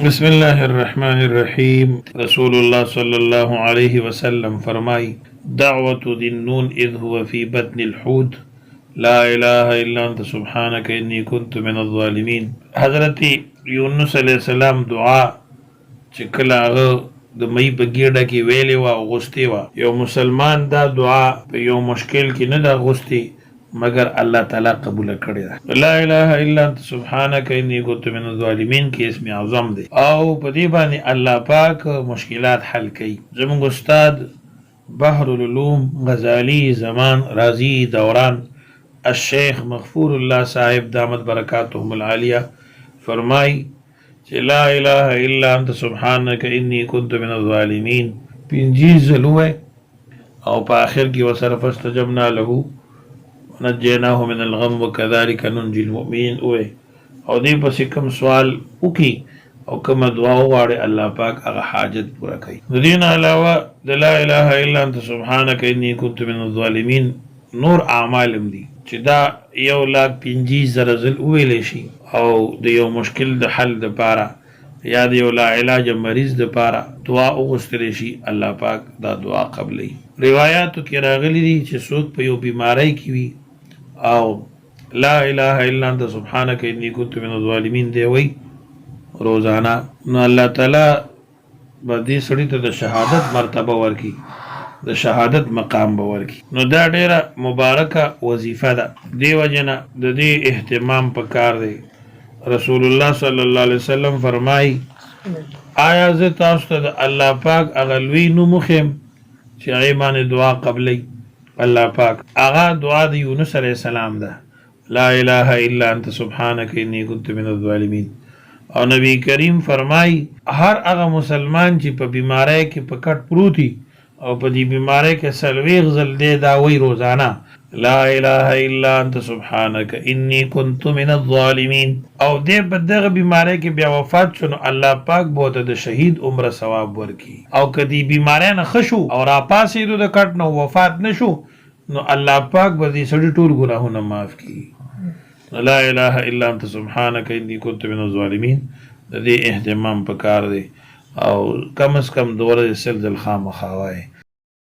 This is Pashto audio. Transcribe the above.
بسم الله الرحمن الرحیم. رسول الله صلی الله علیہ وسلم فرمائی دعوت ذی النون اذ هو فی بطن الحوت لا الہ الا انت سبحانک انی کنت من الظالمین. حضرت یونس علیہ السلام دعا چې کله هغه د مئی په ګیډه کې ویلې وه او غوستې وه، یو مسلمان دا دعا په یو مشکل کې نه ده غوستې مگر الله تعالی قبول کړی ده. لا اله الا انت سبحانک انی کنت من الظالمین کې اسم اعظم دی او په دې باندې الله پاک مشکلات حل کوي. زموږ استاد بحر العلوم غزالی زمان رازی دوران الشیخ مغفور الله صاحب دامت برکاتهم العالیہ فرمائی چې لا اله الا انت سبحانک انی کنت من الظالمین 50 ځله او په آخر کې وسره فاستجبنا له نجیناه من الغم وکذلک ننجی المؤمنین اوه او دې پسې کوم سوال وکي او کوم دعا وغواړي الله پاک هغه حاجت پوره کوي. د دې نه علاوه د لا اله الا انت سبحانک انی کنت من الظالمین نور اعمال هم دي چې دا 1,50,000 ځل وویلی شي او د یو مشکل د حل دپاره یا د یو لا علاج مریض دپاره دعا وغوښتلی شي الله پاک دا دعا قبلوي. روایاتو کې راغلی دي چې څوک په یو بیماری کې وي او لا اله الا انت سبحانک انی کنت من الظالمین دی وی روزانه، نو الله تعالی به دې سړي ته د شهادت مرتبه ورکي، د شهادت مقام به ورکي. نو دا ډیره مبارکه وظیفه ده، دې وجه نه د دې اهتمام پکار دی. رسول الله صلی الله علیه وسلم فرمایي آیا زه تاسو ته د الله پاک هغه لوی نوم وښیم چې هغې باندې دعا قبلوي؟ الله پاک هغه دعا د یونس علیه السلام ده، لا اله الا انت سبحانک انی کنت من الظالمین. او نبی کریم فرمای هر هغه مسلمان چې په بیماری کې په کټ پروتي او په دې بیماری کې څلوېښت ځل دی دا وایي روزانه لا اله الا انت سبحانک انی کنت من الظالمین، او دې په دغه بیماری کې بیا وفات شو نو الله پاک به ورته د شهید عمره ثواب ورکړي. او که دې بیماری نه ښه شو او راپاڅېدو د کټ نه وفات نه شو نو الله پاک به دې سړي ټول ګناهونه معاف کړي. لا اله الا انت سبحانک انی کنت من الظالمین د دې اهتمام پکار دی او کم از کم دوره سل ځل خامخا وایي.